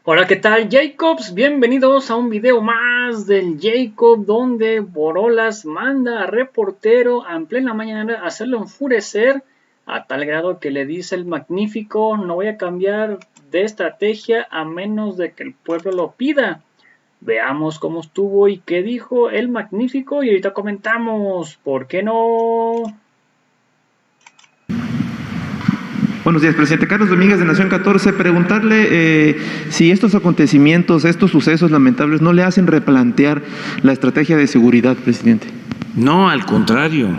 Hola, ¿qué tal, Jacobs? Bienvenidos a un video más del Jacob, donde Borolas manda a reportero en plena mañana a hacerlo enfurecer a tal grado que le dice el magnífico: no voy a cambiar de estrategia a menos de que el pueblo lo pida. Veamos cómo estuvo y qué dijo el magnífico y ahorita comentamos, ¿por qué no? Buenos días, presidente. Carlos Domínguez, de Nación 14. Preguntarle si estos acontecimientos, estos sucesos lamentables, no le hacen replantear la estrategia de seguridad, presidente. No, al contrario.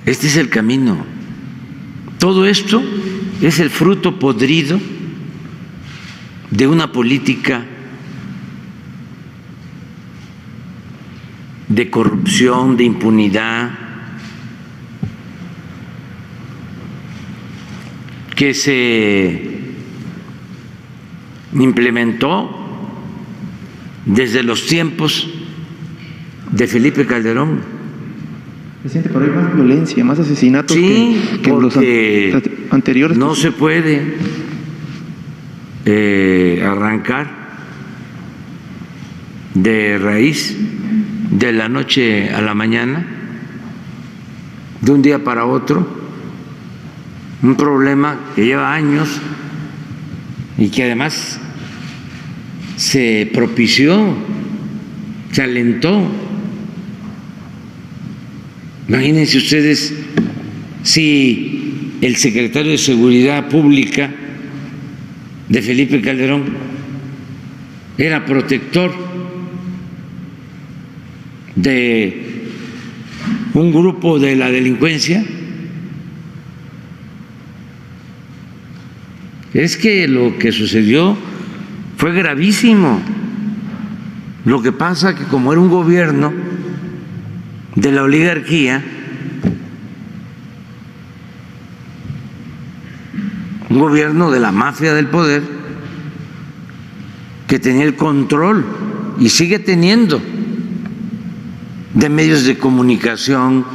Este es el camino. Todo esto es el fruto podrido de una política de corrupción, de impunidad, que se implementó desde los tiempos de Felipe Calderón. Presidente, pero hay más violencia, más asesinatos que los anteriores. No se puede arrancar de raíz de la noche a la mañana, de un día para otro, un problema que lleva años y que además se propició, se alentó. Imagínense ustedes si el secretario de Seguridad Pública de Felipe Calderón era protector de un grupo de la delincuencia. Es que lo que sucedió fue gravísimo. Lo que pasa que como era un gobierno de la oligarquía, un gobierno de la mafia del poder, que tenía el control y sigue teniendo de medios de comunicación,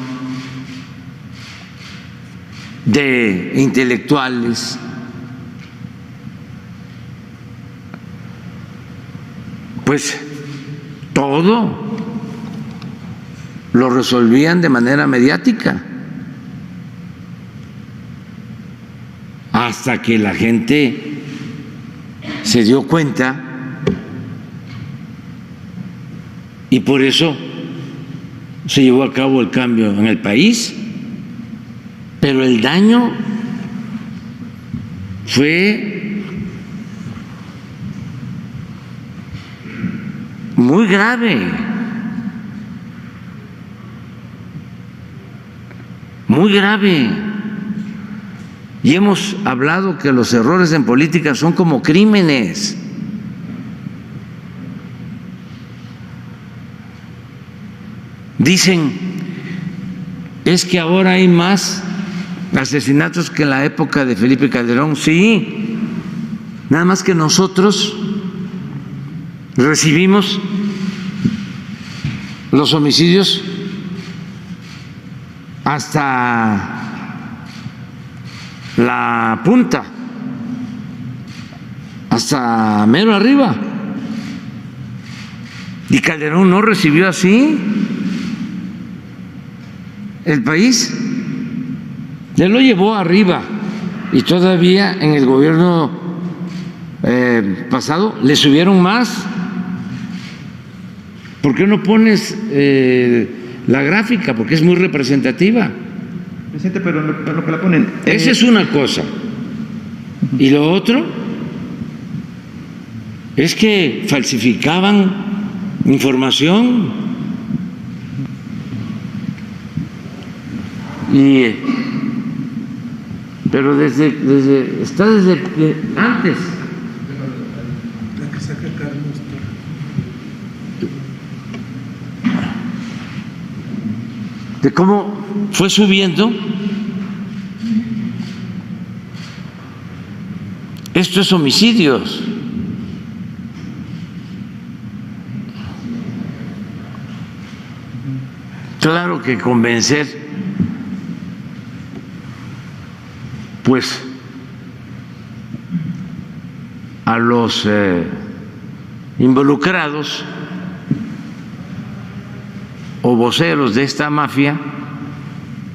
de intelectuales, pues todo lo resolvían de manera mediática, hasta que la gente se dio cuenta, y por eso se llevó a cabo el cambio en el país. Pero el daño fue muy grave, muy grave. Y hemos hablado que los errores en política son como crímenes. Dicen, es que ahora hay más asesinatos que en la época de Felipe Calderón. Sí, nada más que nosotros recibimos los homicidios hasta la punta, hasta mero arriba, y Calderón no recibió así el país, le lo llevó arriba, y todavía en el gobierno pasado le subieron más. ¿Por qué no pones la gráfica? Porque es muy representativa. Presidente, pero lo que la ponen. Esa es una cosa. Y lo otro es que falsificaban información. Pero está desde antes. De cómo fue subiendo. Estos homicidios. Claro que convencer, pues, a los involucrados o voceros de esta mafia,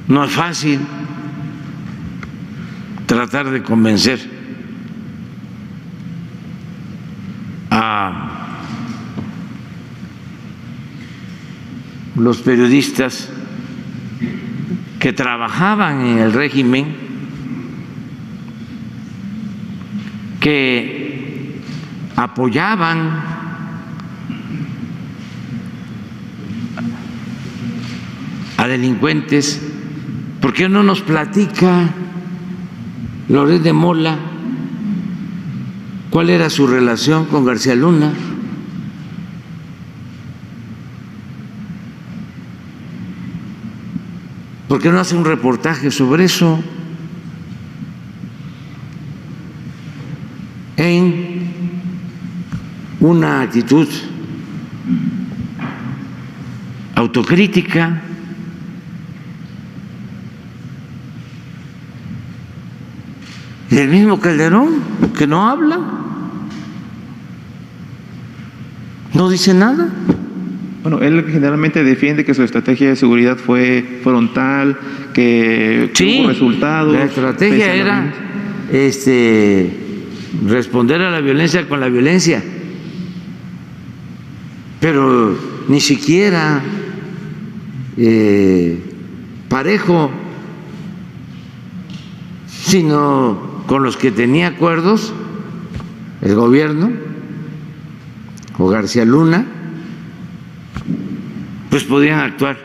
no es fácil tratar de convencer a los periodistas que trabajaban en el régimen, que apoyaban a delincuentes. ¿Por qué no nos platica Loret de Mola cuál era su relación con García Luna? ¿Por qué no hace un reportaje sobre eso? En una actitud autocrítica. Y el mismo Calderón, que no habla, no dice nada. Bueno, él generalmente defiende que su estrategia de seguridad fue frontal, que tuvo resultados. La estrategia era responder a la violencia con la violencia, pero ni siquiera parejo, sino con los que tenía acuerdos el gobierno o García Luna, pues podían actuar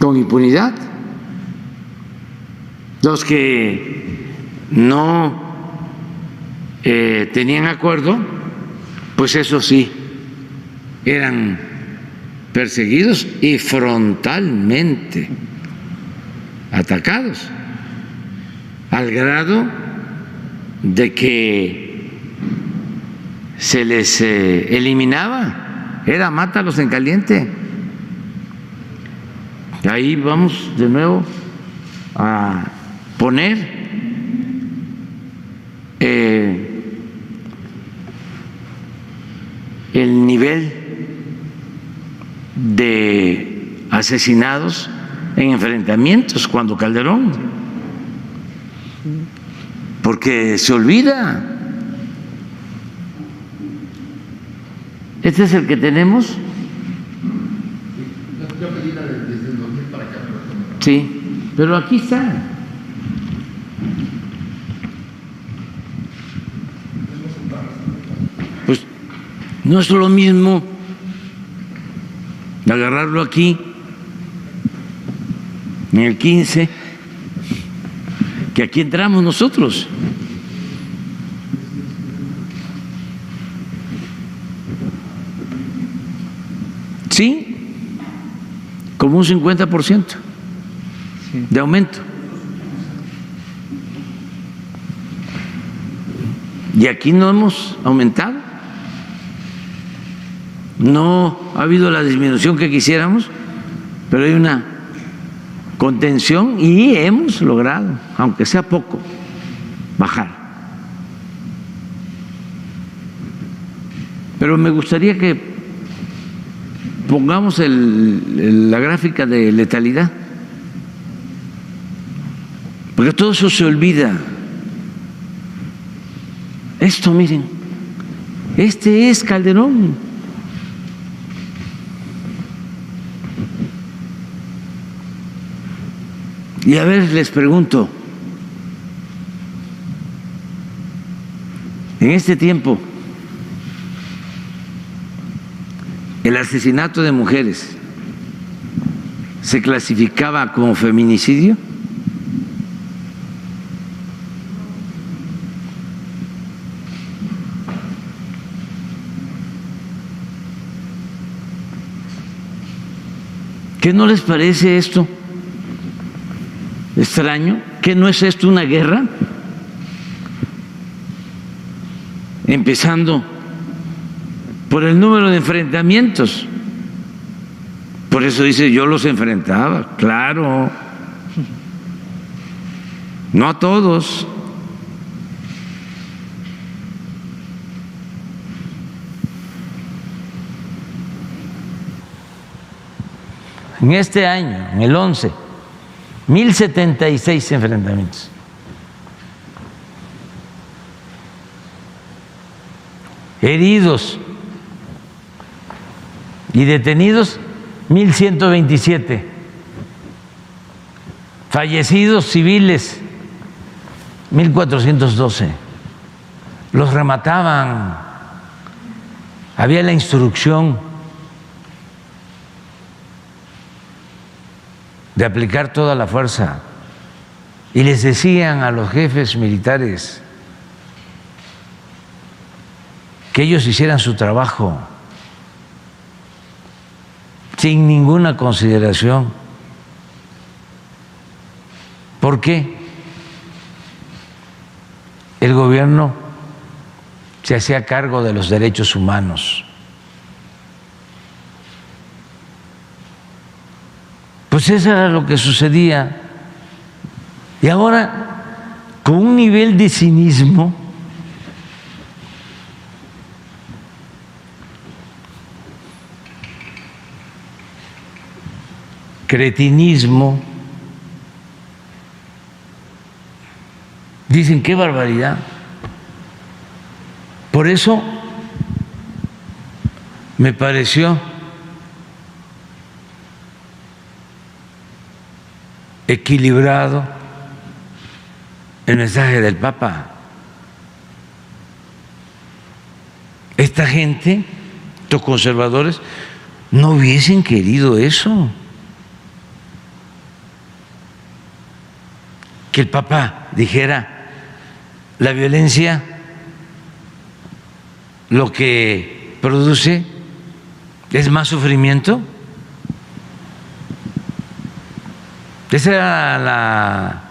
con impunidad. Los que no tenían acuerdo, pues eso sí, eran perseguidos y frontalmente atacados, al grado de que se les eliminaba, era mátalos en caliente. Ahí vamos de nuevo a poner el nivel de asesinados en enfrentamientos cuando Calderón, porque se olvida. Este es el que tenemos. Yo pedí la desde el 2000 para acá. Sí, pero aquí está. Pues no es lo mismo agarrarlo aquí en el 15 que aquí entramos nosotros. Sí, como un 50% de aumento. Y aquí no hemos aumentado. No ha habido la disminución que quisiéramos, pero hay una contención y hemos logrado, aunque sea poco, bajar. Pero me gustaría que pongamos la gráfica de letalidad, porque todo eso se olvida. Esto, miren, este es Calderón. Y a ver, les pregunto, en este tiempo, el asesinato de mujeres se clasificaba como feminicidio. ¿Qué no les parece esto extraño? ¿Qué no es esto una guerra? Empezando por el número de enfrentamientos. Por eso dice, yo los enfrentaba, claro, no a todos, en este año, en el 11, 1,076 enfrentamientos. Heridos y detenidos, 1,127. Fallecidos civiles, 1,412. Los remataban. Había la instrucción de aplicar toda la fuerza y les decían a los jefes militares que ellos hicieran su trabajo sin ninguna consideración. ¿Por qué? El gobierno se hacía cargo de los derechos humanos. Pues eso era lo que sucedía. Y ahora, con un nivel de cinismo cretinismo, dicen qué barbaridad. Por eso me pareció equilibrado el mensaje del Papa. Esta gente, estos conservadores, no hubiesen querido eso. Que el Papa dijera, la violencia lo que produce es más sufrimiento. Esa era la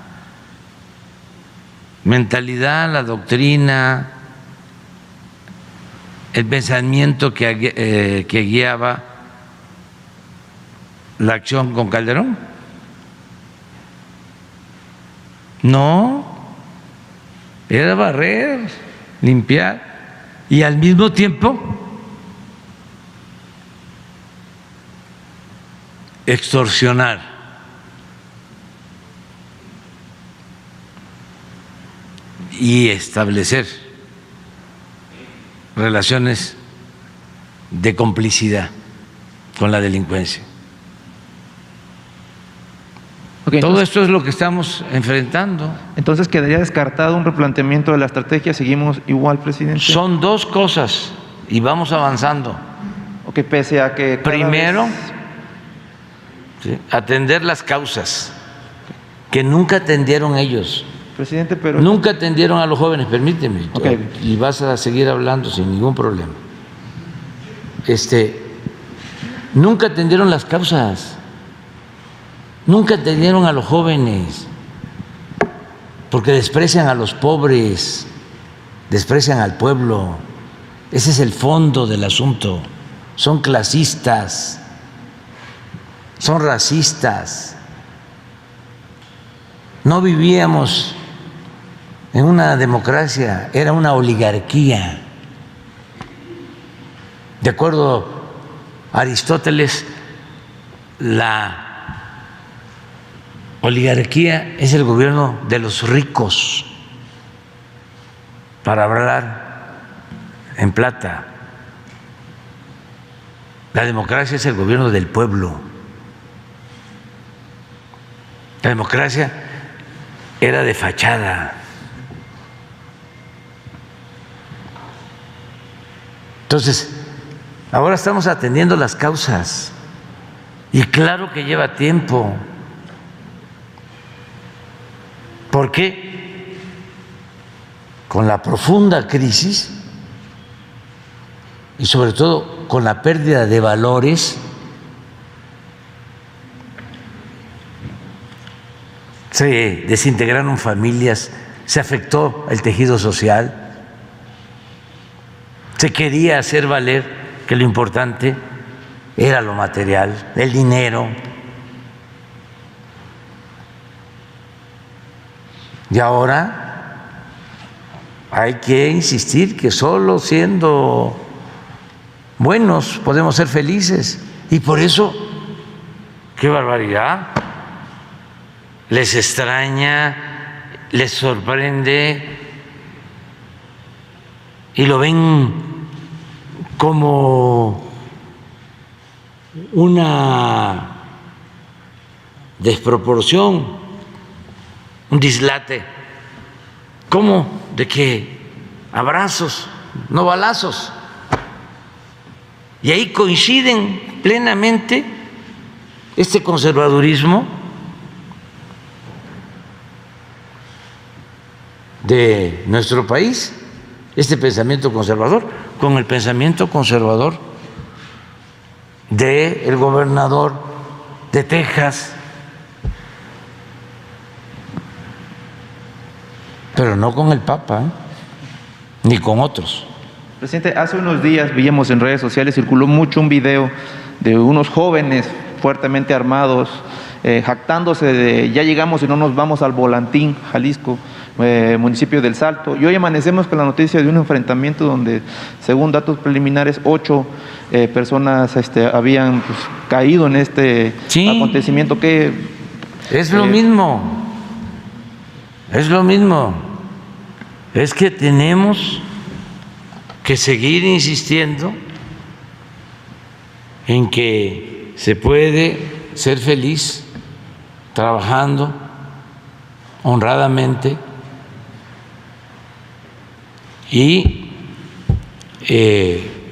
mentalidad, la doctrina, el pensamiento que guiaba la acción con Calderón. No, era barrer, limpiar y al mismo tiempo extorsionar. Y establecer relaciones de complicidad con la delincuencia. Okay, todo esto es lo que estamos enfrentando. Entonces quedaría descartado un replanteamiento de la estrategia. ¿Seguimos igual, presidente? Son dos cosas y vamos avanzando. Ok, pese a que primero, ¿sí?, atender las causas que nunca atendieron ellos. Presidente, pero nunca atendieron a los jóvenes, permíteme, okay, y vas a seguir hablando sin ningún problema. Nunca atendieron las causas. Nunca atendieron a los jóvenes, porque desprecian a los pobres, desprecian al pueblo. Ese es el fondo del asunto. Son clasistas, son racistas. No vivíamos en una democracia, era una oligarquía. De acuerdo a Aristóteles, la oligarquía es el gobierno de los ricos, para hablar en plata. La democracia es el gobierno del pueblo. La democracia era de fachada. Entonces, ahora estamos atendiendo las causas y claro que lleva tiempo. ¿Por qué? Con la profunda crisis y sobre todo con la pérdida de valores, se desintegraron familias, se afectó el tejido social, se quería hacer valer que lo importante era lo material, el dinero. Y ahora hay que insistir que solo siendo buenos podemos ser felices. Y por eso ¡Qué barbaridad! Les extraña, les sorprende y lo ven como una desproporción, un dislate. ¿Cómo? De que abrazos, no balazos. Y ahí coinciden plenamente este conservadurismo de nuestro país, este pensamiento conservador, con el pensamiento conservador del gobernador de Texas, pero no con el Papa, ni con otros. Presidente, hace unos días veíamos en redes sociales, circuló mucho un video de unos jóvenes fuertemente armados, jactándose de ya llegamos y no nos vamos al Volantín, Jalisco, municipio del Salto. Y hoy amanecemos con la noticia de un enfrentamiento donde, según datos preliminares, 8 personas habían caído en este acontecimiento. Que es lo mismo, es lo mismo. Es que tenemos que seguir insistiendo en que se puede ser feliz trabajando honradamente y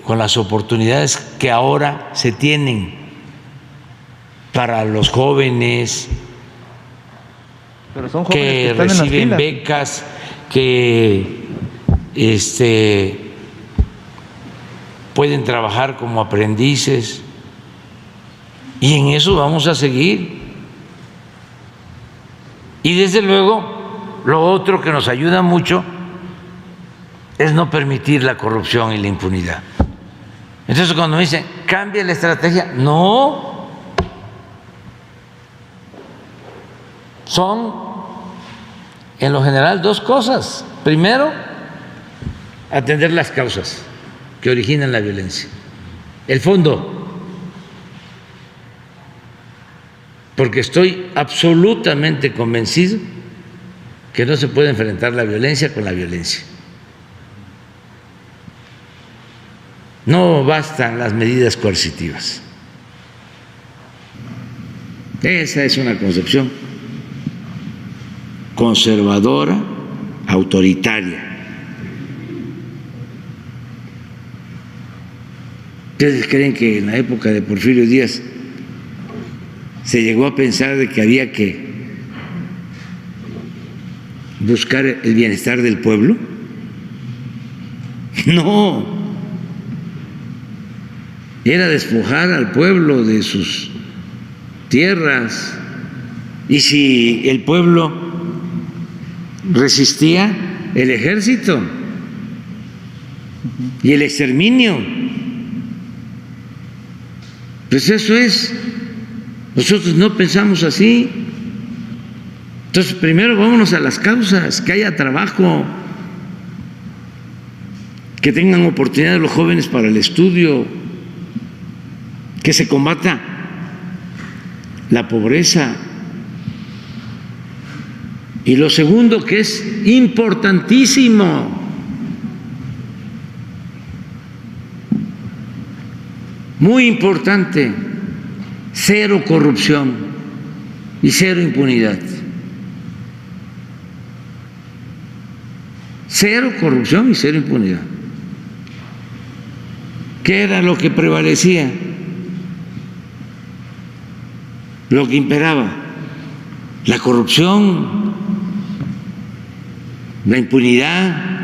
con las oportunidades que ahora se tienen para los jóvenes, pero son jóvenes que están reciben en las filas. becas, que pueden trabajar como aprendices, y en eso vamos a seguir. Y desde luego, lo otro que nos ayuda mucho es no permitir la corrupción y la impunidad. Entonces, cuando me dicen, cambia la estrategia, no. Son, en lo general, dos cosas. Primero, atender las causas que originan la violencia, el fondo, porque estoy absolutamente convencido que no se puede enfrentar la violencia con la violencia. No bastan las medidas coercitivas. Esa es una concepción conservadora, autoritaria. ¿Ustedes creen que en la época de Porfirio Díaz se llegó a pensar de que había que buscar el bienestar del pueblo? No. Era despojar al pueblo de sus tierras, y si el pueblo resistía, el ejército y el exterminio. Pues eso es. Nosotros no pensamos así. Entonces, primero vámonos a las causas, que haya trabajo, que tengan oportunidades los jóvenes para el estudio, que se combata la pobreza. Y lo segundo, que es importantísimo, muy importante, cero corrupción y cero impunidad. Cero corrupción y cero impunidad. ¿Qué era lo que prevalecía? Lo que imperaba, la corrupción, la impunidad.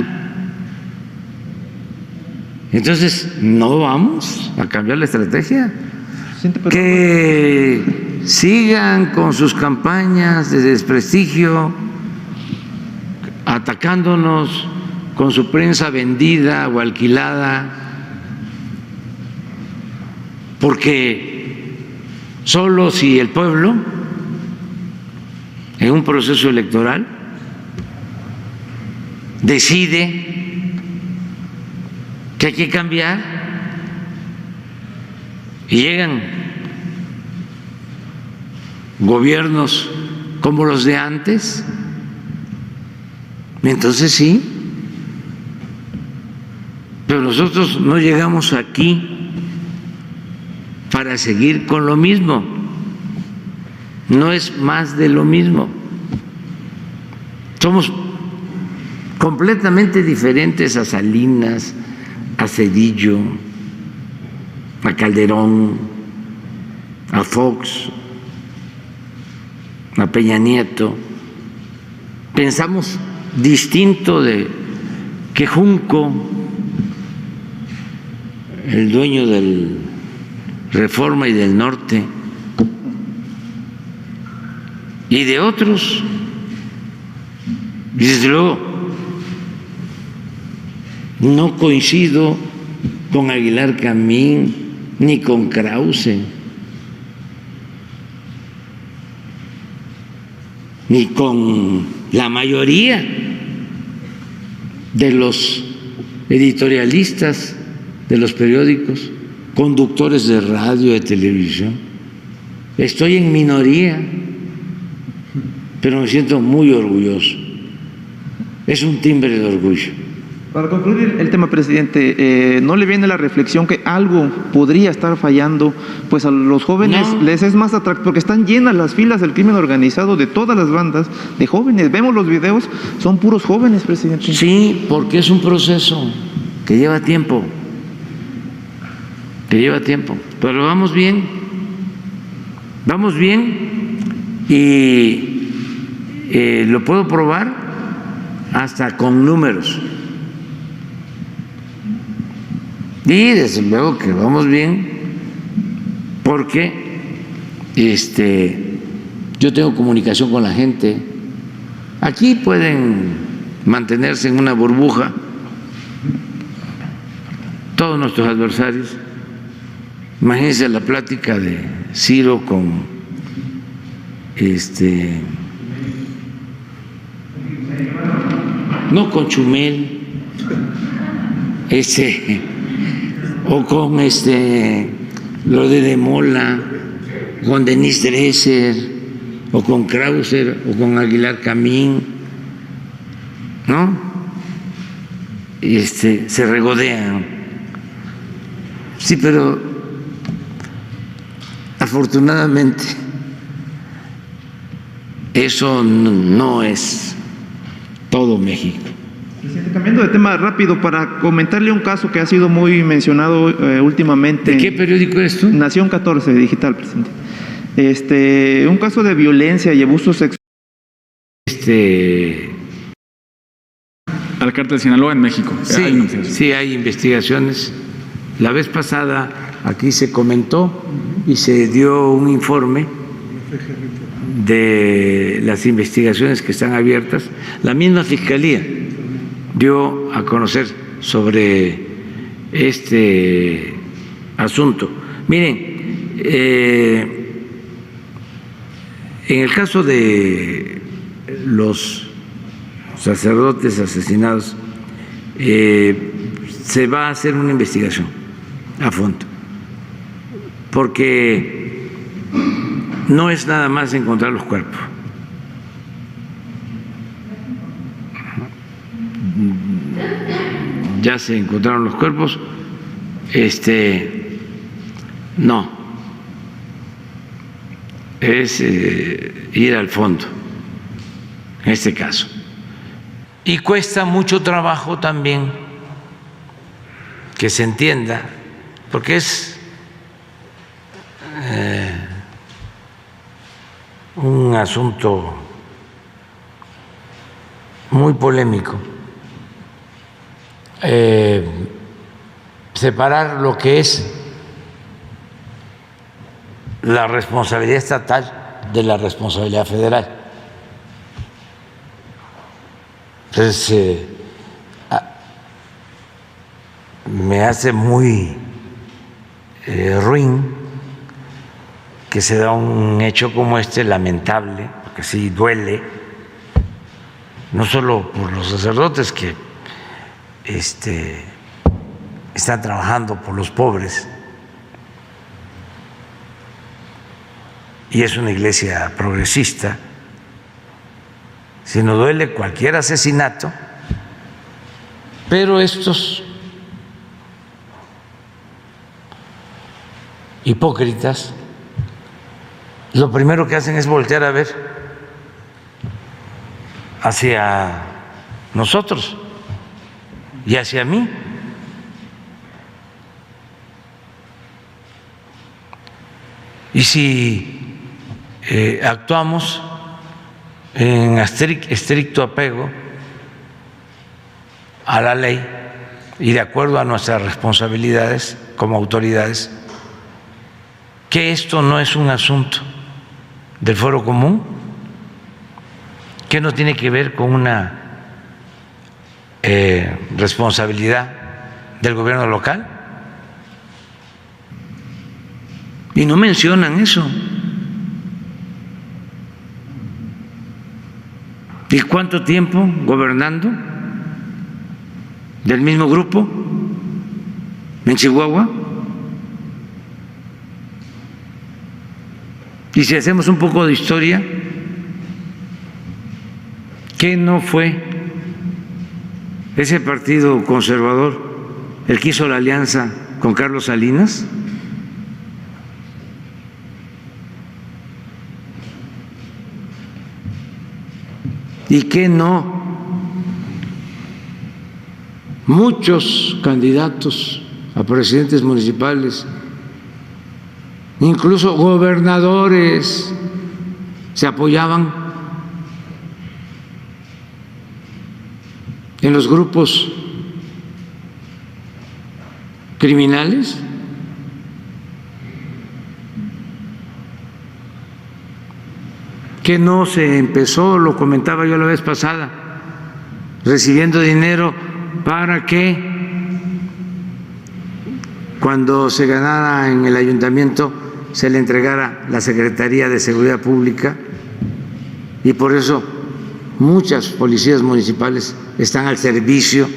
Entonces, no vamos a cambiar la estrategia. Que sigan con sus campañas de desprestigio, atacándonos con su prensa vendida o alquilada, porque solo si el pueblo, en un proceso electoral, decide que hay que cambiar y llegan gobiernos como los de antes, entonces sí, pero nosotros no llegamos aquí para seguir con lo mismo, no es más de lo mismo, somos completamente diferentes a Salinas, a Zedillo, a Calderón, a Fox, a Peña Nieto. Pensamos distinto de que Junco, el dueño del Reforma y del Norte, y de otros. Y desde luego no coincido con Aguilar Camín ni con Krause, ni con la mayoría de los editorialistas de los periódicos, conductores de radio, de televisión. Estoy en minoría, pero me siento muy orgulloso. Es un timbre de orgullo. Para concluir el tema, presidente, ¿no le viene la reflexión que algo podría estar fallando? Pues a los jóvenes les es más atractivo, porque están llenas las filas del crimen organizado de todas las bandas de jóvenes. Vemos los videos, son puros jóvenes, presidente. Sí, porque es un proceso que lleva tiempo, pero vamos bien y lo puedo probar hasta con números. Y desde luego que vamos bien porque yo tengo comunicación con la gente. Aquí pueden mantenerse en una burbuja todos nuestros adversarios. Imagínense la plática de Ciro con no con Chumel, o con lo de Mola, con Denise Dresser, o con Krause, o con Aguilar Camín, ¿no? Se regodean. Sí, pero afortunadamente eso no es todo México. Presidente, cambiando de tema rápido, para comentarle un caso que ha sido muy mencionado últimamente. ¿De qué periódico eres tú? Nación 14, digital, presidente. Un caso de violencia y abuso sexual. Al cártel de Sinaloa en México. Sí, hay investigaciones. La vez pasada aquí se comentó y se dio un informe de las investigaciones que están abiertas. La misma Fiscalía dio a conocer sobre este asunto. Miren, en el caso de los sacerdotes asesinados, se va a hacer una investigación a fondo, porque no es nada más encontrar los cuerpos. Ya se encontraron los cuerpos, no, es ir al fondo en este caso. Y cuesta mucho trabajo también que se entienda, porque es un asunto muy polémico. Separar lo que es la responsabilidad estatal de la responsabilidad federal. Entonces, me hace muy ruin que se da un hecho como este, lamentable, porque sí duele, no solo por los sacerdotes que están trabajando por los pobres, y es una iglesia progresista, si nos duele cualquier asesinato, pero estos hipócritas lo primero que hacen es voltear a ver hacia nosotros y hacia mí. Y si actuamos en estricto apego a la ley y de acuerdo a nuestras responsabilidades como autoridades, que esto no es un asunto del Foro Común, que no tiene que ver con una responsabilidad del gobierno local, y no mencionan eso. ¿Y cuánto tiempo gobernando del mismo grupo en Chihuahua? Y si hacemos un poco de historia, ¿qué no fue ese partido conservador el que hizo la alianza con Carlos Salinas? ¿Y qué no? Muchos candidatos a presidentes municipales, incluso gobernadores, se apoyaban en los grupos criminales. Que no se empezó, lo comentaba yo la vez pasada, recibiendo dinero para que cuando se ganara en el ayuntamiento se le entregara la Secretaría de Seguridad Pública, y por eso muchas policías municipales están al servicio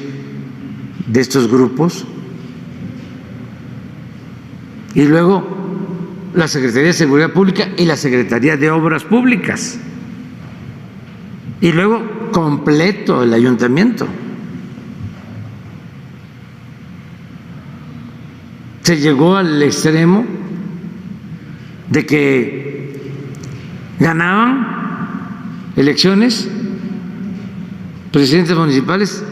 de estos grupos. Y luego la Secretaría de Seguridad Pública y la Secretaría de Obras Públicas, y luego completo el ayuntamiento. Se llegó al extremo de que ganaban elecciones presidentes municipales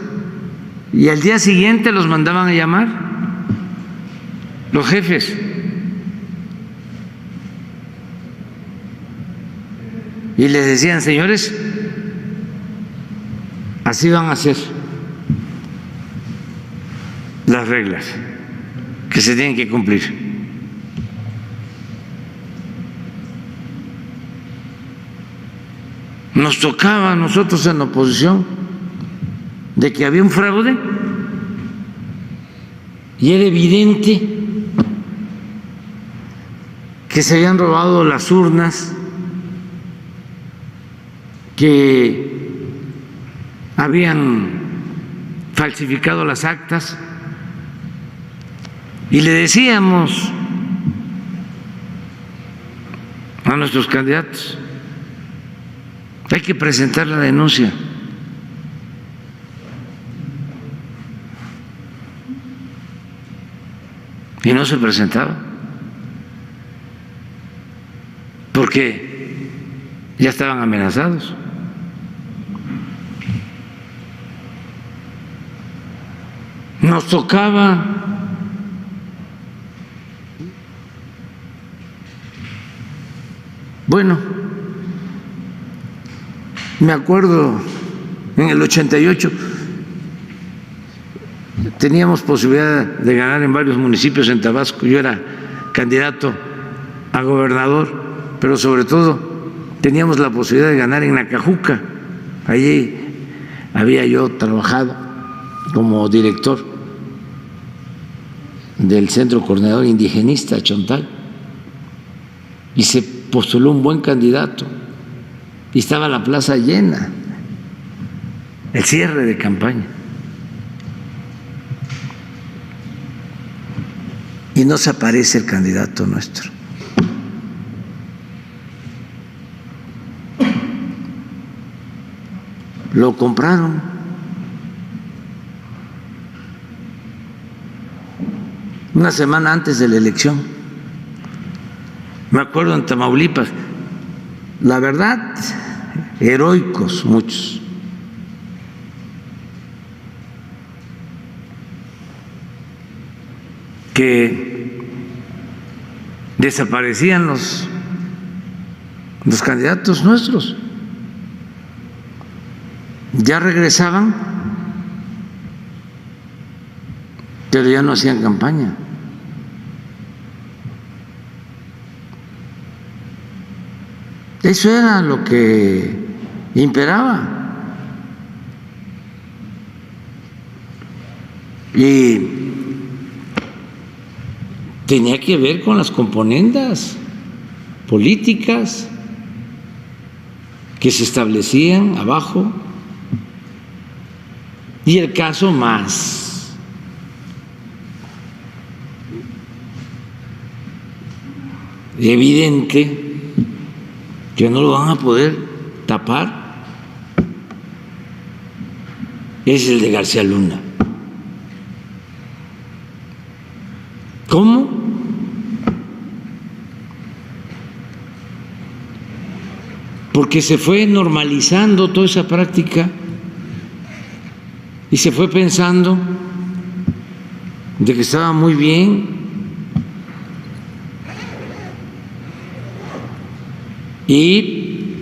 y al día siguiente los mandaban a llamar los jefes. Y les decían: señores, así van a ser las reglas que se tienen que cumplir. Nos tocaba a nosotros en la oposición de que había un fraude y era evidente que se habían robado las urnas, que habían falsificado las actas, y le decíamos a nuestros candidatos: hay que presentar la denuncia. Y no se presentaba, porque ya estaban amenazados. Nos tocaba me acuerdo en el 88 teníamos posibilidad de ganar en varios municipios en Tabasco. Yo era candidato a gobernador, pero sobre todo teníamos la posibilidad de ganar en Nacajuca. Allí había yo trabajado como director del Centro Coordinador Indigenista Chontal, y se postuló un buen candidato y estaba la plaza llena, el cierre de campaña, y no se aparece el candidato nuestro. lo compraron. Una semana antes de la elección. Me acuerdo en Tamaulipas, la verdad, heroicos muchos. Que desaparecían los candidatos nuestros. Ya regresaban, pero ya no hacían campaña. Eso era lo que imperaba. Y tenía que ver con las componendas políticas que se establecían abajo. Y el caso más evidente, que no lo van a poder tapar, es el de García Luna. ¿Cómo? Porque se fue normalizando toda esa práctica y se fue pensando de que estaba muy bien. Y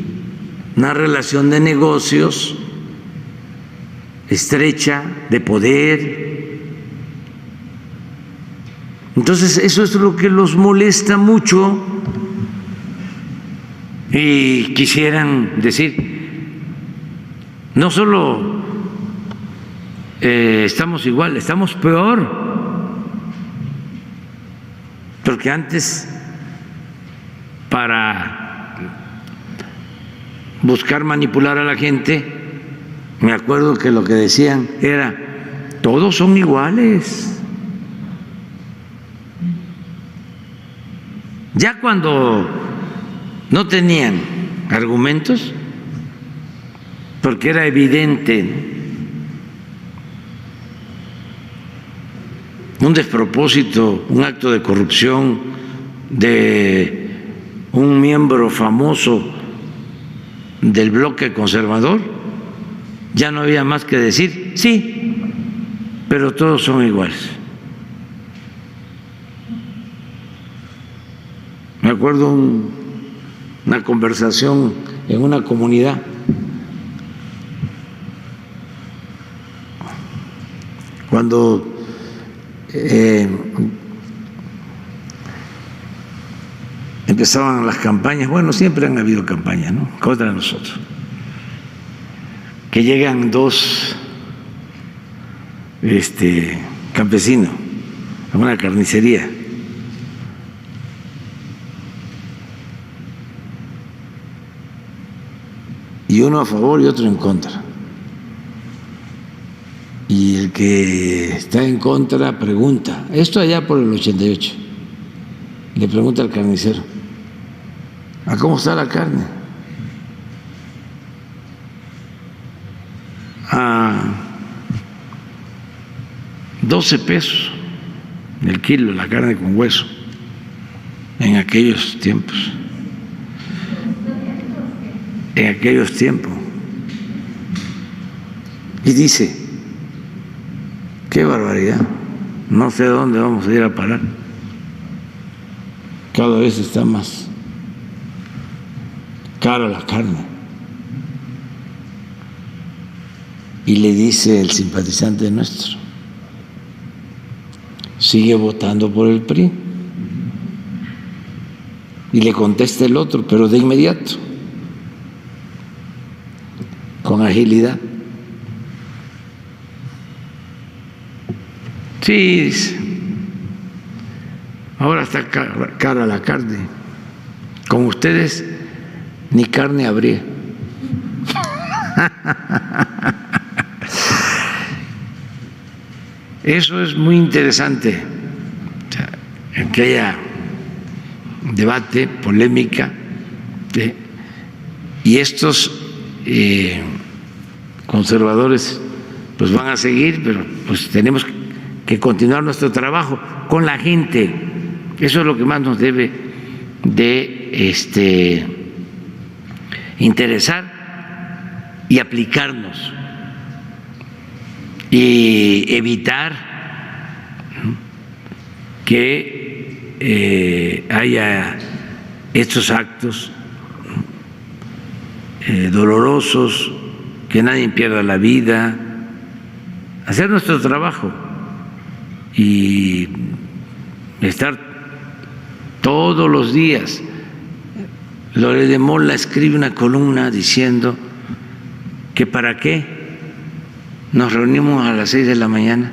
una relación de negocios estrecha, de poder. Entonces eso es lo que los molesta mucho y quisieran decir, no solo estamos igual, estamos peor, porque antes para buscar manipular a la gente, me acuerdo que lo que decían era, todos son iguales. Ya cuando no tenían argumentos, porque era evidente un despropósito, un acto de corrupción de un miembro famoso del bloque conservador, ya no había más que decir, sí, pero todos son iguales. Me acuerdo una conversación en una comunidad cuando empezaban las campañas. Bueno, siempre han habido campañas, ¿no?, contra nosotros. Que llegan dos campesinos a una carnicería y uno a favor y otro en contra. Y el que está en contra pregunta, esto allá por el 88, le pregunta al carnicero, ¿a cómo está la carne? A 12 pesos el kilo la carne con hueso en aquellos tiempos. Y dice, qué barbaridad, no sé dónde vamos a ir a parar, cada vez está más cara la carne. Y le dice el simpatizante nuestro, sigue votando por el PRI. Y le contesta el otro, pero de inmediato, con agilidad. Sí, dice, ahora está cara la carne. Con ustedes ni carne habría. Eso es muy interesante, o sea, que haya debate, polémica, y estos conservadores pues van a seguir, pero pues tenemos que continuar nuestro trabajo con la gente. Eso es lo que más nos debe de interesar y aplicarnos y evitar que haya estos actos dolorosos, que nadie pierda la vida, hacer nuestro trabajo y estar todos los días. Loret de Mola escribe una columna diciendo que para qué nos reunimos a las 6 de la mañana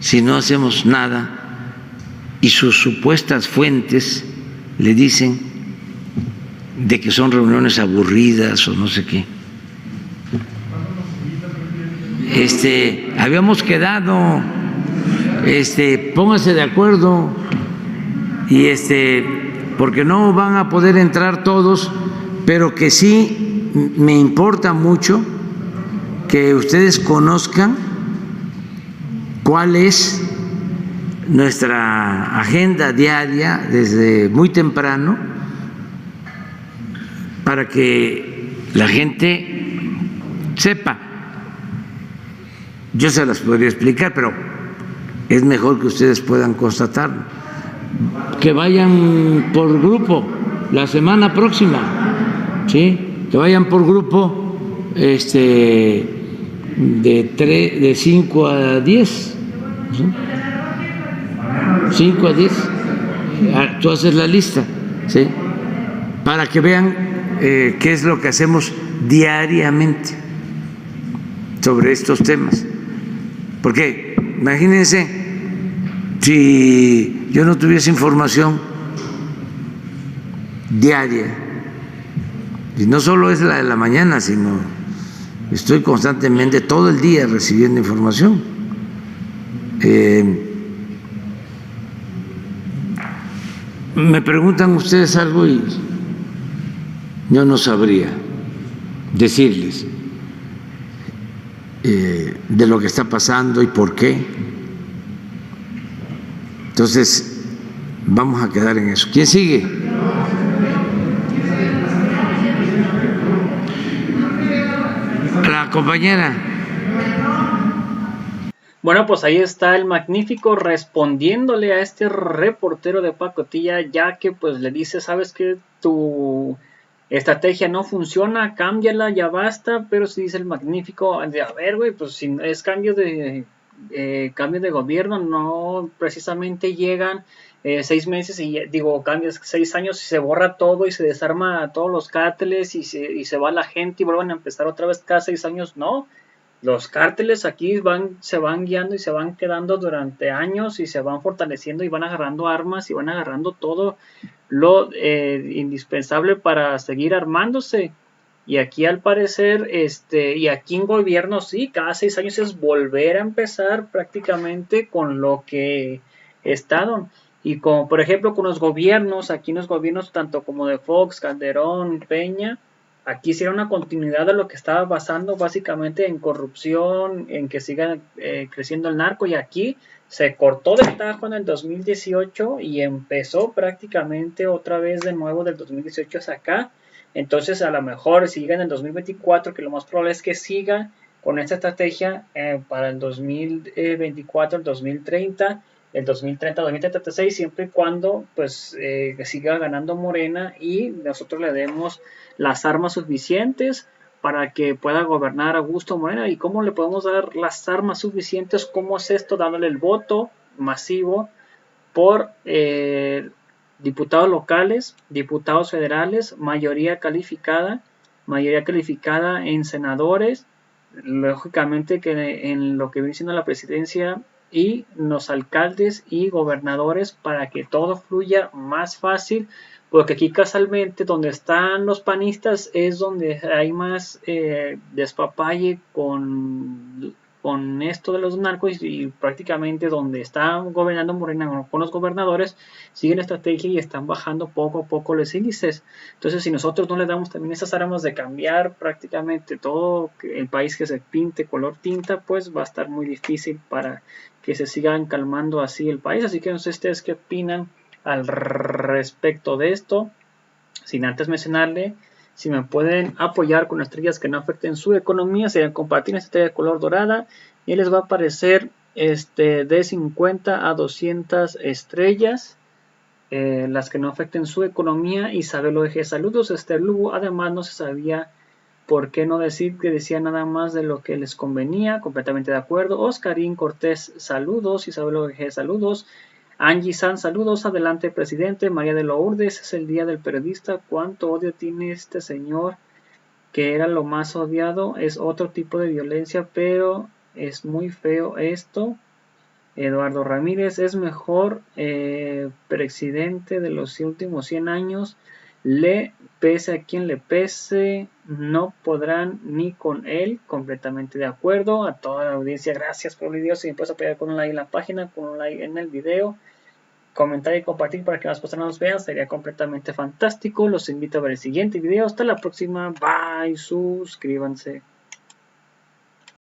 si no hacemos nada, y sus supuestas fuentes le dicen de que son reuniones aburridas o no sé qué. Habíamos quedado, pónganse de acuerdo, y porque no van a poder entrar todos, pero que sí me importa mucho que ustedes conozcan cuál es nuestra agenda diaria desde muy temprano, para que la gente sepa. Yo se las podría explicar, pero es mejor que ustedes puedan constatarlo. Que vayan por grupo la semana próxima, ¿sí? Que vayan por grupo de 5 a 10, ¿sí? 5 a 10, tú haces la lista, ¿sí? Para que vean qué es lo que hacemos diariamente sobre estos temas. Porque imagínense si yo no tuviese información diaria, y no solo es la de la mañana, sino estoy constantemente todo el día recibiendo información. Me preguntan ustedes algo y yo no sabría decirles de lo que está pasando y por qué. Entonces vamos a quedar en eso. ¿Quién sigue? La compañera. Bueno, pues ahí está el Magnífico respondiéndole a este reportero de pacotilla, ya que pues le dice, sabes que tu estrategia no funciona, cámbiala, ya basta. Pero si dice el Magnífico, a ver, güey, pues si es cambio de gobierno, no precisamente llegan 6 meses y cambias 6 años y se borra todo y se desarma a todos los cárteles y se va la gente y vuelven a empezar otra vez cada 6 años. No, los cárteles aquí se van guiando y se van quedando durante años y se van fortaleciendo y van agarrando armas y van agarrando todo lo indispensable para seguir armándose. Y aquí al parecer, y aquí en gobierno sí, cada 6 años es volver a empezar prácticamente con lo que estaban. Y como por ejemplo con los gobiernos, aquí los gobiernos tanto como de Fox, Calderón, Peña, aquí hicieron una continuidad de lo que estaba pasando básicamente en corrupción, en que siga creciendo el narco, y aquí se cortó de tajo en el 2018 y empezó prácticamente otra vez de nuevo del 2018 hacia acá. Entonces a lo mejor si llega en el 2024, que lo más probable es que siga con esta estrategia para el 2024, el 2030, el 2030, 2036, siempre y cuando pues siga ganando Morena y nosotros le demos las armas suficientes para que pueda gobernar a gusto Morena. ¿Y cómo le podemos dar las armas suficientes? ¿Cómo es esto? Dándole el voto masivo por diputados locales, diputados federales, mayoría calificada en senadores, lógicamente que en lo que viene siendo la presidencia, y los alcaldes y gobernadores, para que todo fluya más fácil, porque aquí casualmente donde están los panistas es donde hay más despapalle con con esto de los narcos y prácticamente donde están gobernando Morena con los gobernadores siguen la estrategia y están bajando poco a poco los índices. Entonces, si nosotros no le damos también esas armas de cambiar prácticamente todo el país que se pinte color tinta, pues va a estar muy difícil para que se sigan calmando así el país. Así que no sé ustedes qué opinan al respecto de esto. Sin antes mencionarle, si me pueden apoyar con estrellas que no afecten su economía, serían compartir esta estrella de color dorada y les va a aparecer de 50 a 200 estrellas, las que no afecten su economía. Isabel Oeje, saludos. Lugo, además no se sabía por qué no decir que decía nada más de lo que les convenía, completamente de acuerdo. Oscarín Cortés, saludos. Isabel Oeje, saludos. Angie San, saludos, adelante presidente. María de Lourdes, es el día del periodista. ¿Cuánto odio tiene este señor? Que era lo más odiado. Es otro tipo de violencia, pero es muy feo esto. Eduardo Ramírez, es mejor presidente de los últimos 100 años. Le pese a quien le pese, no podrán ni con él. Completamente de acuerdo. A toda la audiencia, gracias por el video. Si me puedes apoyar con un like en la página, con un like en el video, comentar y compartir para que más personas nos vean, sería completamente fantástico. Los invito a ver el siguiente video. Hasta la próxima. Bye. Suscríbanse.